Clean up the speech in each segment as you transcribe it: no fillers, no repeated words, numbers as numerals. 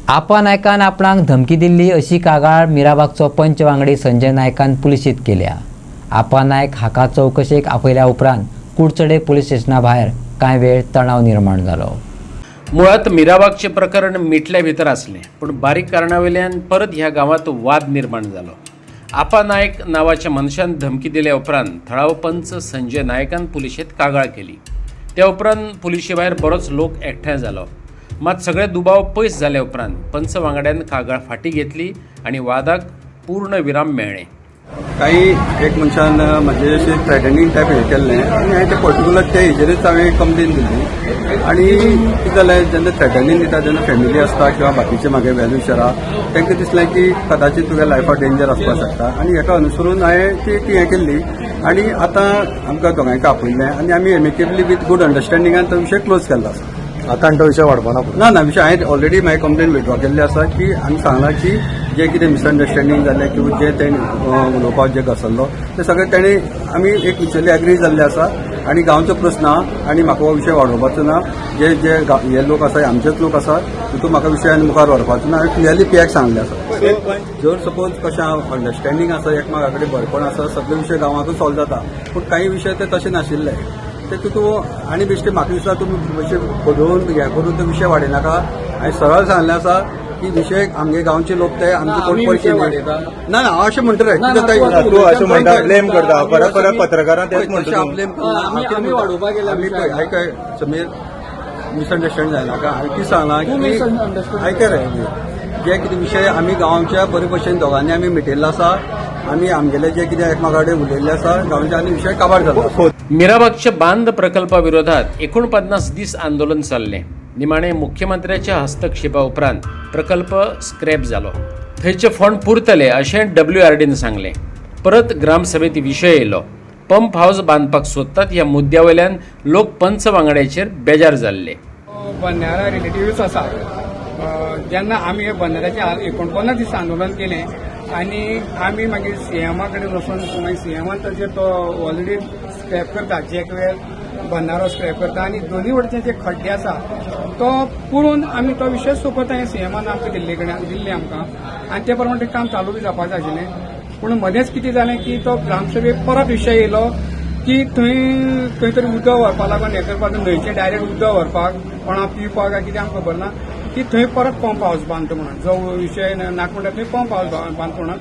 आपा नायकान आपणाक धमकी दिल्ली अशी कागाळ मिराबागचो पंच वांगडी संजय नायकान पुलिशीत केल्या। आपा नायक हाका चौकशेक आपयल्या उपरांत कुडचडे पुलीस स्टेशना भायर कांय वेळ तणाव निर्माण जालो। मुळात मिराबागचे प्रकरण मिटल्या भितर आसले, पण बारीक कारणावेल्यान परत ह्या गावात वाद निर्माण जालो। आपा नायक नावाच्या मनशान धमकी दिल्या उपरांत थळाव पंच संजय नायकान पुलिशेत कागाळ केली। त्या उपरांत पुलिशे भायर बरोच लोक एकठांय जालो। मात सगळे दुबाव पयस जाल्या उपरांत पंच वांगड्यान कागाळ फाटी घेतली आणि वादाक पूर्ण विराम मेळ्ळे। काही एक मनशान म्हणजे अशें थ्रेटनिंग टायप हें केल्लें आनी हांवें ते पर्टिक्युलर ते हेजेरूच हांवें कंप्लेन दिली। आनी कितें जालें, जेन्ना थ्रेटनिंग दिता तेन्ना फॅमिली आसता किंवा बाकीचे म्हागे वेल्युशर आहा तांकां दिसलें की कदाचित तुगे लायफाक डेंजर आसपाक शकता आनी हेका अनुसरून हांवें ती हें केल्ली आनी आतां आमकां दोगांयका आपयलें आनी आमी एमिकेबली विथ गूड अंडरस्टँडिंगान तो विशय क्लोज केल्लो आसा। आतां तो विशय वाडपाना ना विशय हांवें ऑलरेडी म्हाजी कंप्लेन विथड्रॉ केल्ली आसा की आमी सांगलां की जे कितें मिसअंडरस्टँडींग जालें किंवा जे तेणें उलोवपाक जे घसरलो ते सगळें तेणें आमी एक म्युच्युअली एग्री जाल्ले आसा आनी गांवचो प्रस्न आहा आनी म्हाका हो विशय वाडोवपाचो ना। जे जे हे लोक आसा आमचेच लोक आसा तितून म्हाका विशयान मुखार व्हरपाचो ना। हांवें क्लियरली पीएक सांगलें आसा। जर सपोज कशें अंडरस्टँडींग आसा एकमेका कडेन बरेपण आसा सगळे विशय गांवांतूच सॉल्व जाता, पूण काही विशय ते तशें नाशिल्ले। ते तितून आनी बेश्टे म्हाका दिसता तुमी अशें बदलून हें करून तो विशय वाडयनाका। हांवें सरळ सांगलें आसा की विशय आमगे गांवचे लोक ते आमचे कोण पयशे ना हांव अशें म्हणटलें तूं अशें म्हणटा ब्लेम करता परत परत पत्रकारां तेच म्हणटा आमी वाडोवपाक गेले आयकय समीर मिसअंडरस्टँड जायनाका। हांवें ती सांगलां की आयकय रे जे कितें विशय आमी गांवच्या बरे भशेन दोगांनी आमी मिटयल्लो आसा आमी आमगेले जे कितें एकामेका कडेन उलयल्लें आसा गांवचे आनी विशय काबार जालो। मिराबागच्या बांद प्रकल्पा विरोधात 49 दीस आंदोलन चालले। निमाणे मुख्यमंत्र्याच्या हस्तक्षेपा उपरांत प्रकल्प स्क्रॅप जालो। थंयचे फंड पुरतले अशें WRDन सांगलें। परत ग्रामसभेत विशय येयलो। पंप हाऊस बांदपाक सोदतात ह्या मुद्द्यावयल्यान लोक पंच वांगड्याचेर बेजार जाल्ले। बंधारा रिलेटिव्स आसा जेन्ना आमी हे बंधाऱ्याचें 49 दीस आंदोलन केलें आनी आमी मागीर सीएमा कडेन वचून मागीर सीएमान ताचेर तो ऑलरेडी स्क्रॅप करता चॅक वेळ बंधारो स्क्रॅप करता आनी दोनूय वटेनचे जे खड्डे आसा तो पळोवन आमी तो विशय सोंपयता। हे सीएमान आमकां दिल्ली आमकां आनी ते प्रमाणे तें काम चालू बी जावपाक जाय आशिल्लें। पूण मदेंच कितें जालें की तो ग्रामसभेक परत विशय येयलो की थंय खंय तरी उदक व्हरपाक लागून हें करपाक न्हंयचें डायरेक्ट उदक व्हरपाक कोणा पिवपाक काय कितें आमकां खबर ना की थंय परत पंप हाऊस बांदता म्हणून जो विशय नाका म्हणटा थंय पंप हाऊस बांदता म्हणून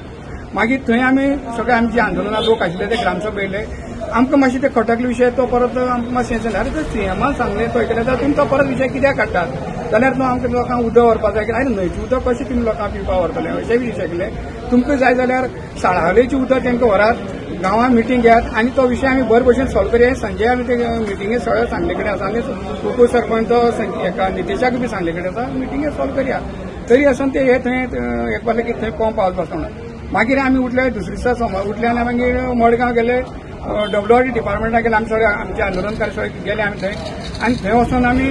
मागीर थंय आमी सगळे आमचे आंदोलनां लोक आशिल्ले ते ग्रामसभा येयले आमकां मातशें ते खटकले विशय तो परत आमकां मातशें जालें अरे सीएमान सांगलें तो केलें जाल्यार तुमी तो परत विशय कित्याक काडटात जाल्यार तो आमकां लोकांक उदक व्हरपाक जाय आनी न्हंयचें उदक कशें तुमी लोकांक पिवपाक व्हरतले अशें विशय केले। तुमकां जाय जाल्यार साळावलेचें उदक तांकां व्हरात गांवांत मिटींग घेयात आनी तो विशय आमी बरे भशेन सॉल्व करया। संजय आमी ते मिटींगेक सगळे सांगले कडेन आसा आनी उपसरपंच हेका नितेशाक बी सांगले कडेन आसा मिटींगेक सॉल्व करया। तरी आसून ते हे थंय एक पावले की थंय पंप हाऊस बसता म्हणून मागीर आमी उठले दुसरे दिसा सोमार उठले आनी मागीर मडगांव गेले WRD डिपार्टमेंटाक गेले आमी सगळे आमचे आंदोलनकारी सगळे गेले आमी थंय आनी थंय वचून आमी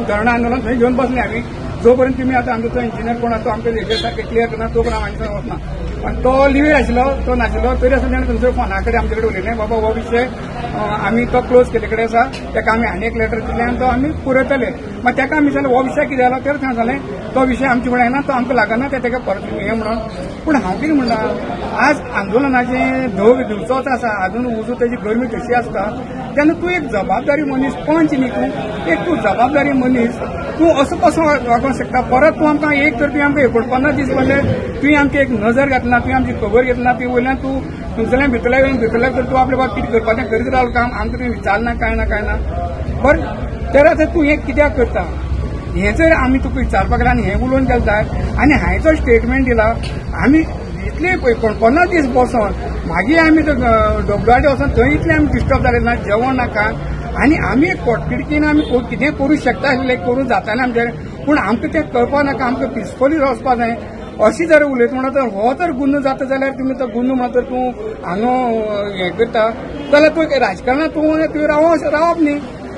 धरणा आंदोलन थंय घेवन बसले आमी जो पर्यंत तुमी आतां आमचो तो इंजिनियर कोण आसा तो आमचे हेजेर सारकें क्लियर करना तो पर्यंत आमी थंय वचना। आनी तो लिव्हीर आशिल्लो तो नाशिल्लो तरी आसून ताणें तुमच्या फोना कडेन आमचे कडेन उलयलें बाबा हो विशय आमी तो क्लोज केले कडेन आसा ताका आमी आनी एक लेटर दिलें आनी तो आमी पुरयतले। मागीर ताका आमी जालें हो विशय कितें जालो तर थंय जालें तो विशय आमचे कडेन येना तो आमकां लागना ते ताका परत हें म्हणून। पूण हांव कितें म्हणटा आज आंदोलनाचे दिवचोच आसा अजून उजू तेजी गरमी तशी आसता तेन्ना तूं एक जबाबदारी मनीस पंच न्ही तूं एक तूं जबाबदारी मनीस तूं असो कसो वागोवंक शकता। परत तूं आमकां एक तर तुवें आमकां 49 दीस पडले तुवें आमची एक नजर घातला तुवें आमची खबर घेतला ती वयल्यान तूं तुमच्या भितरल्या तर तूं आपल्या बाबा कितें करपाचें करीत रावलो काम आमकां तुवें विचारना काय ना बट तर आतां तूं हें कित्याक करता हें जर आमी तुका विचारपाक गेले आनी हें उलोवन गेले जाय आनी हांवें जो स्टेटमेंट दिला आमी इतले 49 दीस बसोन मागीर आमी WRD वचोन थंय इतले आमी डिस्टर्ब जाले ना जेवण नाका आनी आमी एक पोटतिडकीन आमी कितें करूं शकता आशिल्लें करूं जातालें आमचें पूण आमकां तें करपाक नाका आमकां पिसफुली वचपाक जाय अशी जर उलयता म्हणटा तर हो जर गुन्हो जाता जाल्यार तुमी तो गुन्हो म्हणटा तूं हांगा हें करता जाल्यार तूं राजकारणांत तुवें रावप न्ही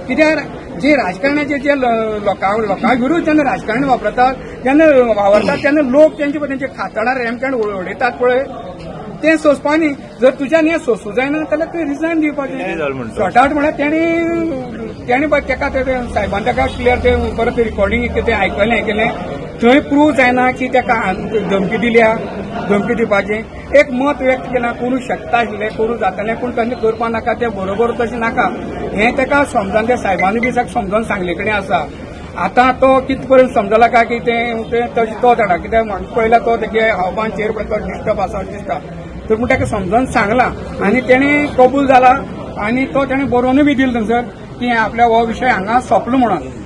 कित्याक जे राजकारणाचे जे लोकां विरुद्ध जेन्ना राजकारण वापरतात जेन्ना वावरतात तेन्ना लोक तेंचे खातडार रेमकांड उडयतात पळय तें सोंसपा न्ही जर तुज्यान हें सोंसूं जायना जाल्यार तुवें रिजायन दिवपाचें शॉर्ट आउट म्हळ्यार तेणी ताका सायबान ताका क्लियर ते परत रिकॉर्डिंग ते आयकलें थंय प्रूव जायना की ताका धमकी दिल्या धमकी दिवपाचें एक मत व्यक्त केलां करूं शकता आशिल्लें करूं जातालें पूण तांणी करपा नाका तें बरोबर तशें नाका हें ताका समजावन त्या सायबांनी बी समजावन सांगले कडेन आसा आतां तो कित पर्यंत समजला काय की तें तशें तो जाणा कित्याक पयला तो तेगे हावभावान चेर पळय तो डिस्टर्ब आसा दिसता तर पूण ताका समजावन सांगलां आनी तेणें कबूल जाला आनी तो तेणें बरोवनूय बी दिलो थंयसर की आपल्या हो विशय हांगा सोंपलो म्हणून